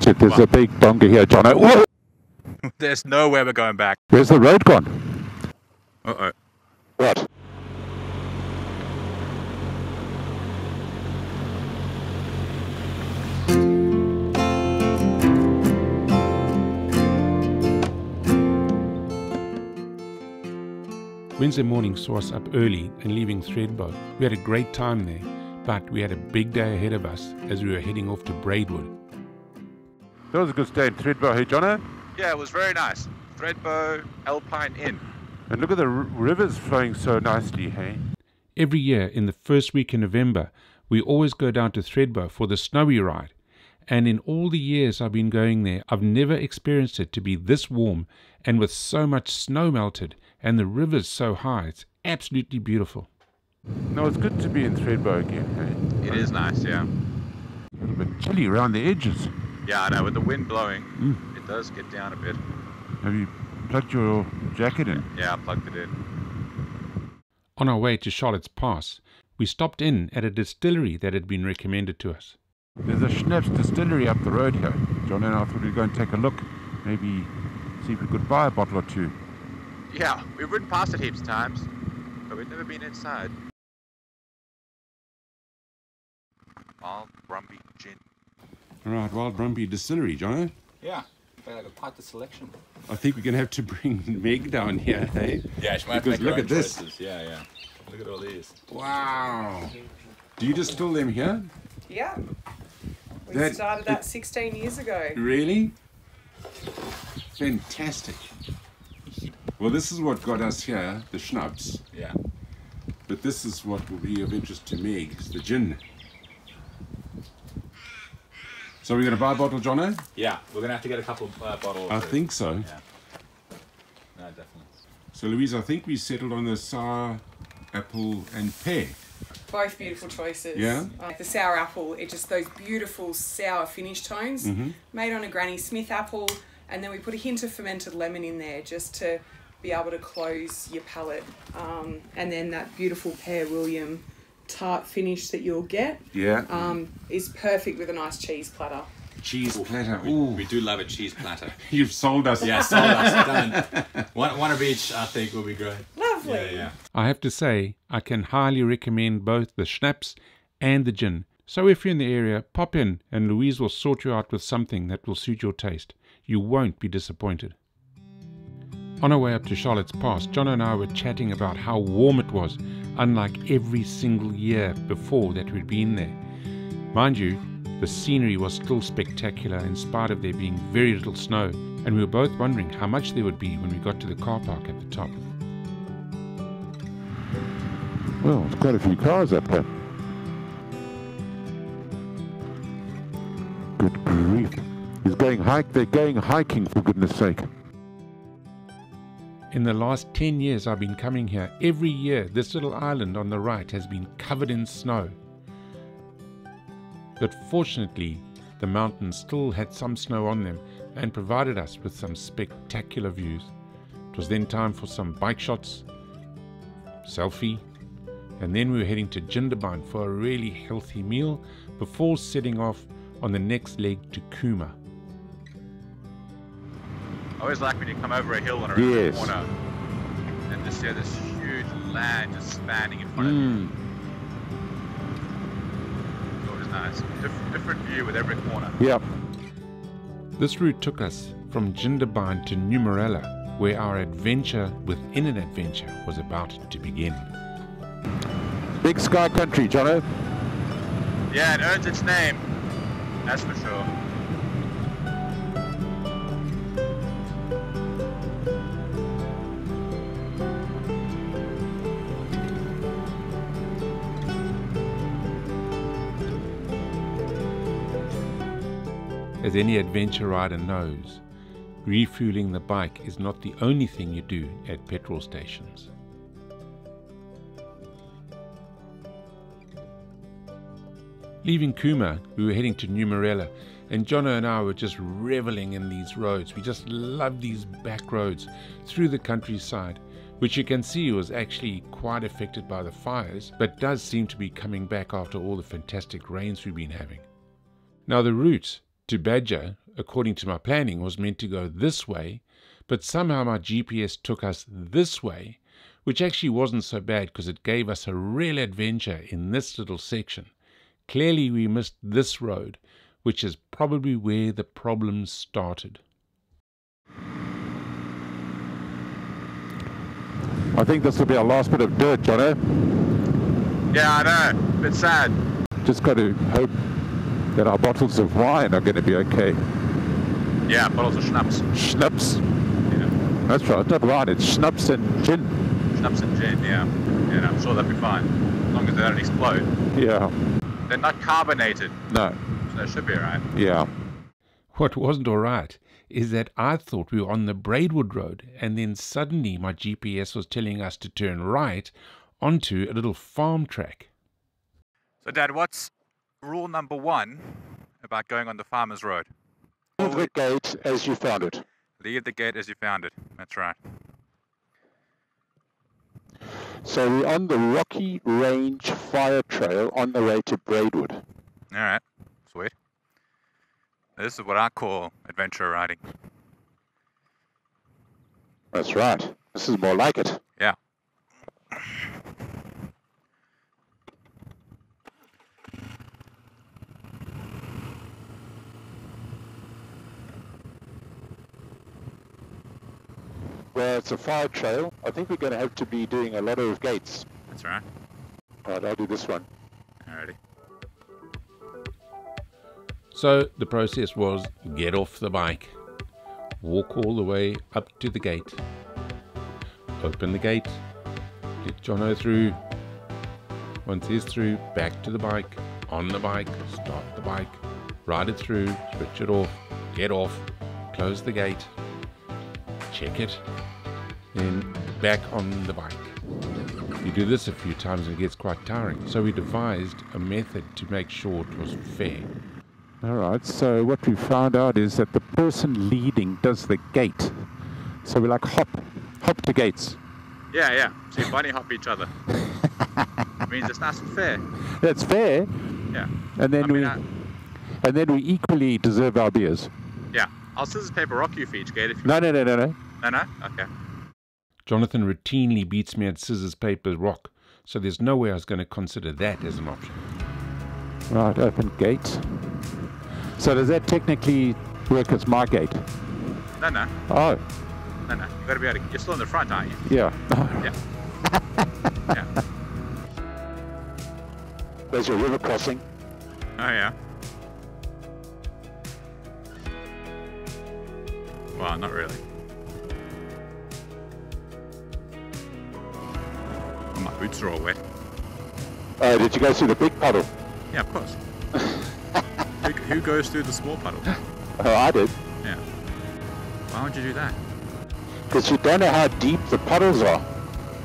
There's a big donker here, Jono. Whoa! There's nowhere we're going back. Where's the road gone? Uh-oh. What? Wednesday morning saw us up early and leaving Thredbo. We had a great time there, but we had a big day ahead of us as we were heading off to Braidwood. That was a good stay in Thredbo, hey Jono? Yeah, it was very nice. Thredbo Alpine Inn. And look at the rivers flowing so nicely, hey? Every year in the first week in November, we always go down to Thredbo for the snowy ride. And in all the years I've been going there, I've never experienced it to be this warm and with so much snow melted and the rivers so high. It's absolutely beautiful. No, it's good to be in Thredbo again, hey? It is nice, yeah. A little bit chilly around the edges. Yeah, I know, with the wind blowing, it does get down a bit. Have you plugged your jacket in? Yeah, I plugged it in. On our way to Charlotte's Pass, we stopped in at a distillery that had been recommended to us. There's a Schnapps distillery up the road here. John and I thought we'd go and take a look. Maybe see if we could buy a bottle or two. Yeah, we've ridden past it heaps of times, but we've never been inside. Wild Brumby Gin. Alright, Wild Brumby Distillery, Jono. Yeah, I got quite the selection. I think we're going to have to bring Meg down here, hey? Yeah, she might Because have to make look her at own this. choices. Yeah. Look at all these. Wow. Do you distill them here? Yeah. We That- started that 16 years ago. Really? Fantastic. Well, this is what got us here, the schnapps. Yeah. But this is what will be of interest to Meg, the gin. So we're going to buy a bottle, Jono? Yeah, we're going to have to get a couple bottles. I think so. Yeah. No, definitely. So Louise, I think we settled on the sour apple and pear. Both beautiful choices. Yeah? The sour apple, it just those beautiful sour finish tones, made on a Granny Smith apple, and then we put a hint of fermented lemon in there just to be able to close your palate. And then that beautiful pear William tart finish that you'll get is perfect with a nice cheese platter. Cheese platter. We do love a cheese platter. You've sold us. Yeah, sold us. Done. One of each, I think, will be great. Lovely. Yeah. I have to say, I can highly recommend both the schnapps and the gin. So if you're in the area, pop in and Louise will sort you out with something that will suit your taste. You won't be disappointed. On our way up to Charlotte's Pass, Jono and I were chatting about how warm it was, unlike every single year before that we'd been there. Mind you, the scenery was still spectacular in spite of there being very little snow, and we were both wondering how much there would be when we got to the car park at the top. Well, there's quite a few cars up there. Good grief. They're going hiking, for goodness sake. In the last 10 years I've been coming here, every year this little island on the right has been covered in snow. But fortunately, the mountains still had some snow on them and provided us with some spectacular views. It was then time for some bike shots, selfie, and then we were heading to Jindabyne for a really healthy meal before setting off on the next leg to Kuma. I always like when you come over a hill and around the corner and just see this huge land just spanning in front of you. It's always nice. Different view with every corner. Yep. This route took us from Jindabyne to Numarela, where our adventure within an adventure was about to begin. Big sky country, Jono. Yeah, it earns its name. That's for sure. As any adventure rider knows, refueling the bike is not the only thing you do at petrol stations. Leaving Kuma, we were heading to Numarela, and Jono and I were just reveling in these roads. We just love these back roads through the countryside, which you can see was actually quite affected by the fires, but does seem to be coming back after all the fantastic rains we've been having. Now the route to Badger according to my planning, was meant to go this way, but somehow my GPS took us this way, which actually wasn't so bad because it gave us a real adventure in this little section. Clearly we missed this road, which is probably where the problem started. I think this will be our last bit of dirt, Jono. Yeah, I know. Bit sad. Just got to hope that our bottles of wine are going to be okay. Yeah, bottles of schnapps. Schnapps. Yeah. That's right, not wine, it's schnapps and gin. Schnapps and gin, yeah. Yeah, I'm sure that'll be fine. As long as they don't explode. Yeah. They're not carbonated, No. so they should be alright. Yeah. What wasn't all right is that I thought we were on the Braidwood road, and then suddenly my GPS was telling us to turn right onto a little farm track. So, Dad, what's rule number 1 about going on the farmer's road? Leave the gate as you found it. Leave the gate as you found it. That's right. So we're on the Rocky Range Fire Trail on the way to Braidwood. Alright, sweet. This is what I call adventure riding. That's right. This is more like it. Yeah. Where it's a fire trail, I think we're going to have to be doing a lot of gates. That's right. Right, I'll do this one. Alrighty. So the process was get off the bike, walk all the way up to the gate, open the gate, get Jono through. Once he's through, back to the bike, on the bike, start the bike, ride it through, switch it off, get off, close the gate, check it, then back on the bike. You do this a few times and it gets quite tiring, so we devised a method to make sure it was fair. All right, so what we found out is that the person leading does the gate. So we like hop to gates. Yeah, yeah. So you bunny hop each other. Means it's nice and fair. That's fair. Yeah. And then and then we equally deserve our beers. Yeah. I'll scissors paper rock you for each gate if you No. No? Okay. Jonathan routinely beats me at scissors, paper, rock, so there's no way I was going to consider that as an option. Right, open gate. So does that technically work as my gate? No. Oh, No. You gotta be able to. You're still in the front, aren't you? yeah. Yeah. Yeah. There's your river crossing. Oh yeah. Well, not really. Oh, my boots are all wet. Oh, did you go through the big puddle? Yeah, of course. Who goes through the small puddle? Oh, I did. Yeah. Why would you do that? Because you don't know how deep the puddles are.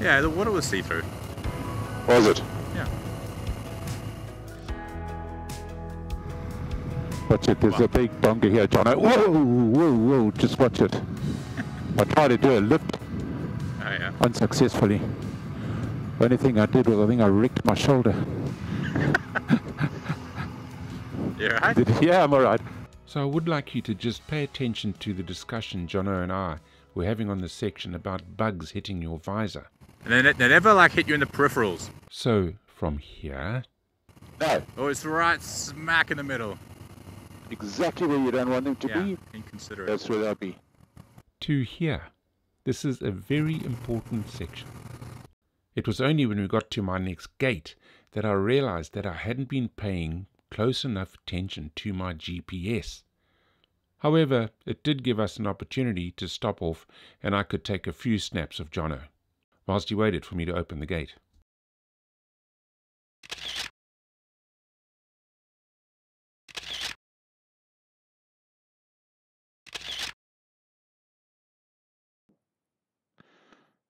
Yeah, the water was see-through. Was it? Yeah. Watch it, there's a big bonga here, John. Whoa, just watch it. I tried to do a lift Oh yeah. unsuccessfully. The only thing I did was I think I wrecked my shoulder. You alright? Yeah, I'm alright. So I would like you to just pay attention to the discussion Jono and I were having on this section about bugs hitting your visor. And they never like hit you in the peripherals. So from here No, Oh, it's right smack in the middle. exactly where you don't want them to Yeah, be. inconsiderate. That's where they'll be. to here, this is a very important section. It was only when we got to my next gate that I realized that I hadn't been paying close enough attention to my GPS. However, it did give us an opportunity to stop off and I could take a few snaps of Jono, whilst he waited for me to open the gate.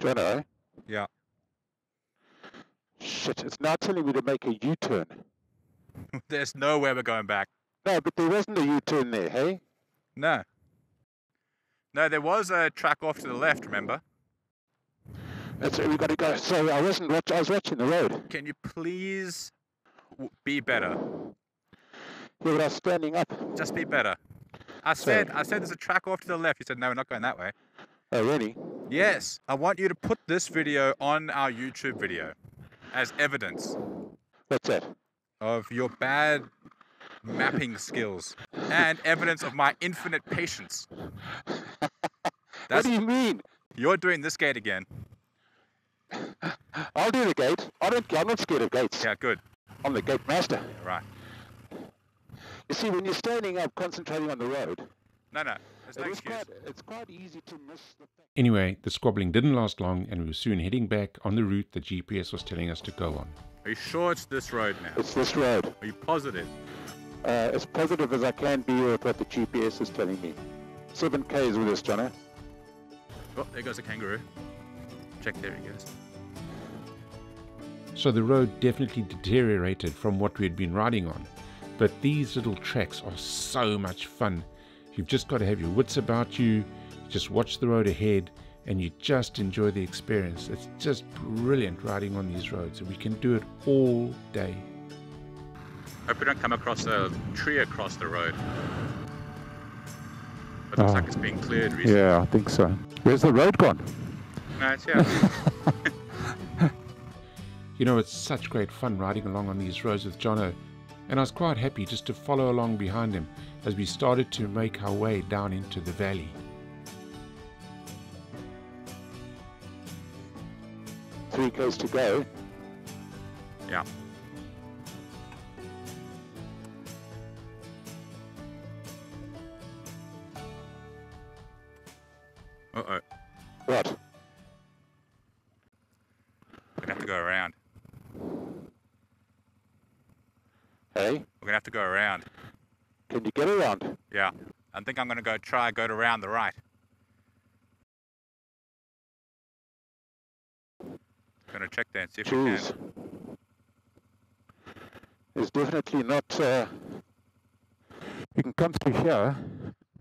Jono, Yeah. shit, it's now telling me to make a U-turn. There's no way we're going back. No, but there wasn't a U-turn there, hey? No. No, there was a track off to the left, remember? That's where we got to go. Sorry, I was watching the road. Can you please be better? Yeah, but I was standing up. Just be better. I said there's a track off to the left. You said, no, we're not going that way. Oh, really? Yes. I want you to put this video on our YouTube video as evidence What's that? of your bad mapping skills and evidence of my infinite patience. What do you mean? You're doing this gate again. I'll do the gate. I'm not scared of gates. Yeah, good. I'm the gate master. Right. You see, when you're standing up concentrating on the road, No, there's no excuse. it's quite easy to miss the fact. Anyway, the squabbling didn't last long, and we were soon heading back on the route the GPS was telling us to go on. Are you sure it's this road now? It's this road. Are you positive? As positive as I can be with what the GPS is telling me. 7 Ks with this, Jono. Oh, there goes a kangaroo. Check, there he goes. So the road definitely deteriorated from what we had been riding on. But these little tracks are so much fun. You've just got to have your wits about you, just watch the road ahead, and you just enjoy the experience. It's just brilliant riding on these roads, and we can do it all day. Hope we don't come across a tree across the road. It looks like it's being cleared recently. Yeah, I think so. Where's the road gone? No, it's here. You know, it's such great fun riding along on these roads with Jono, and I was quite happy just to follow along behind him as we started to make our way down into the valley. Three Ks to go. Yeah. Uh-oh. What? We're gonna have to go around. Hey? We're gonna have to go around. Can you get around? Yeah. I think I'm gonna go around the right. Gonna check there and see if we Jeez. can. There's definitely not... You can come through here.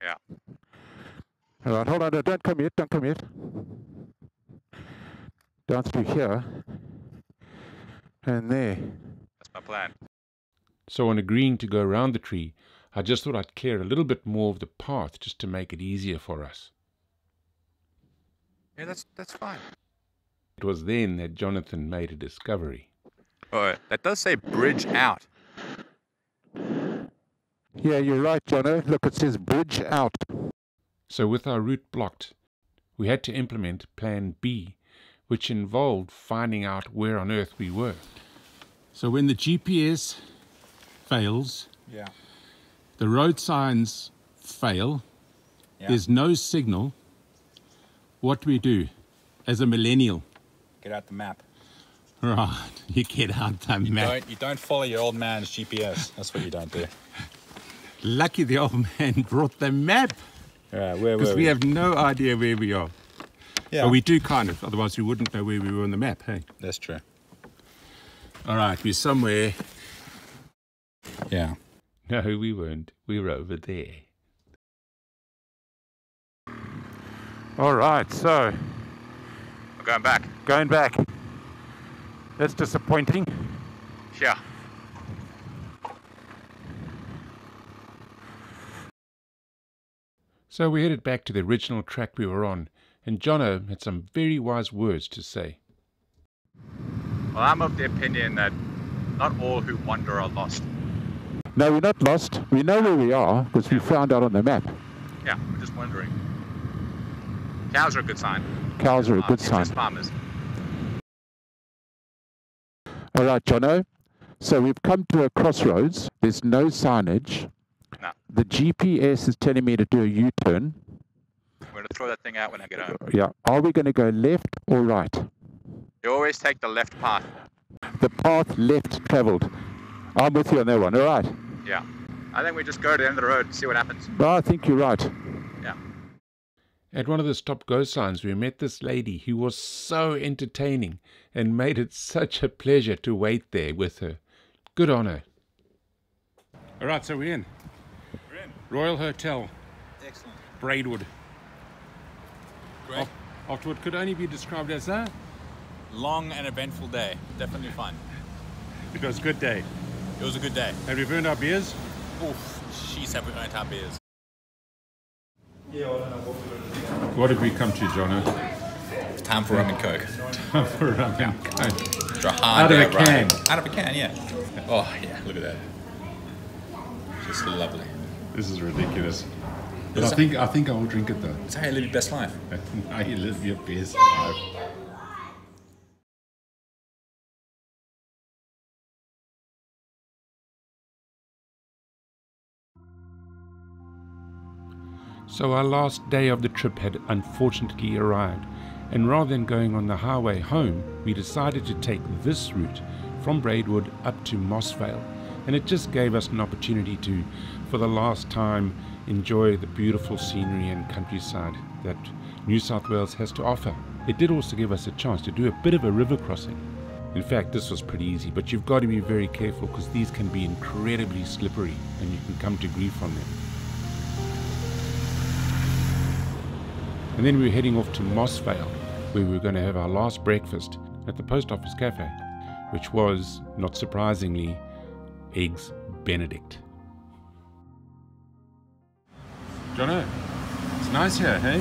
Yeah. All right, hold on, don't come yet, Down through here. And there. That's my plan. So on agreeing to go around the tree, I just thought I'd clear a little bit more of the path just to make it easier for us. Yeah, that's fine. It was then that Jonathan made a discovery. Oh, that does say bridge out. Yeah, you're right, Jono. Look, it says bridge out. So with our route blocked, we had to implement Plan B, which involved finding out where on earth we were. So when the GPS fails, Yeah. the road signs fail, Yeah. there's no signal, what do we do as a millennial? Get out the map. Right, you get out the map. You don't follow your old man's GPS. That's what you don't do. Lucky the old man brought the map, Yeah, where because were we have no idea where we are. Yeah, But we do kind of, otherwise we wouldn't know where we were on the map, hey? that's true. All right, we're somewhere. Yeah. No, we weren't. We were over there. All right, so We're going back. going back. That's disappointing. Yeah. So we headed back to the original track we were on, and Jono had some very wise words to say. Well, I'm of the opinion that not all who wander are lost. No, we're not lost. We know where we are because we found out on the map. Yeah, we're just wondering. Cows are a good sign. Cows are a good sign. Just farmers. All right, Jono. So we've come to a crossroads. There's no signage. No. The GPS is telling me to do a U-turn. I'm going to throw that thing out when I get home. Yeah. Are we going to go left or right? You always take the left path. The path left travelled. I'm with you on that one. All right. Yeah. I think we just go to the end of the road and see what happens. Well, I think you're right. Yeah. At one of the stop-go signs, we met this lady who was so entertaining and made it such a pleasure to wait there with her. Good on her. All right, so we're in. We're in. Royal Hotel, Excellent. Braidwood. Great. After what could only be described as a... Long and eventful day. Definitely fun. It was a good day. It was a good day. Have we earned our beers? Oof. Jeez, have we earned our beers. What have we come to, Jono? It's time for rum and coke. Time for rum and coke. After a hard Out of day a can. riding. Out of a can, yeah. Oh yeah, look at that. Just lovely. This is ridiculous. But I think I will drink it though. It's how you live your best life. How you live your best life. So our last day of the trip had unfortunately arrived, and rather than going on the highway home, we decided to take this route from Braidwood up to Mossvale, and it just gave us an opportunity to, for the last time, enjoy the beautiful scenery and countryside that New South Wales has to offer. It did also give us a chance to do a bit of a river crossing. In fact, this was pretty easy, but you've got to be very careful because these can be incredibly slippery and you can come to grief on them. And then we were heading off to Mossvale, where we were going to have our last breakfast at the Post Office Cafe, which was, not surprisingly, Eggs Benedict. Jono, it's nice here, hey?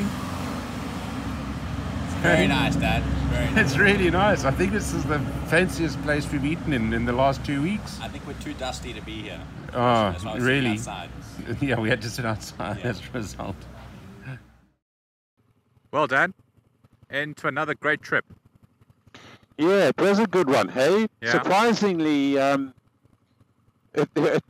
Very nice, Dad. Very nice. It's really nice. I think this is the fanciest place we've eaten in the last 2 weeks. I think we're too dusty to be here. Oh, That's why we're really? sitting outside. Yeah, we had to sit outside Yeah. as a result. Well, Dad, into another great trip. Yeah, it was a good one, hey? Yeah. Surprisingly, it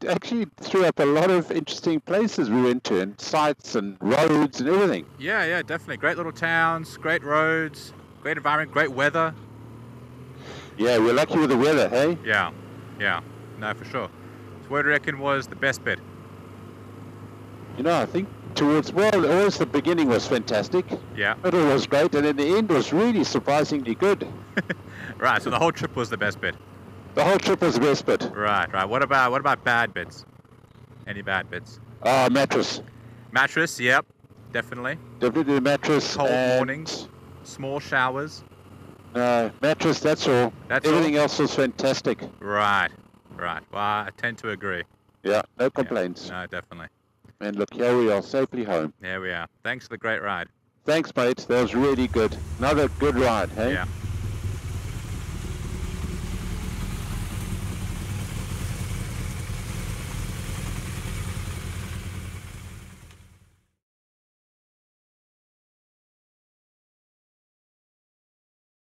actually threw up a lot of interesting places we went to, and sites and roads and everything. Yeah, yeah, definitely. Great little towns, great roads, great environment, great weather. Yeah, we're lucky with the weather, hey? Yeah, yeah, no, for sure. So what do you reckon was the best bit? You know, I think always the beginning was fantastic. Yeah. Middle was great, and then the end was really surprisingly good. Right, so the whole trip was the best bit. The whole trip was the best bit. Right, right. What about bad bits? Any bad bits? Mattress. Mattress, yep, definitely. Definitely the mattress. Cold and mornings, small showers. Mattress, that's all. That's Everything else was fantastic. Right, right. Well, I tend to agree. Yeah, no complaints. No, definitely. And look, here we are, safely home. There we are. Thanks for the great ride. Thanks, mate. That was really good. Another good ride, hey? Yeah.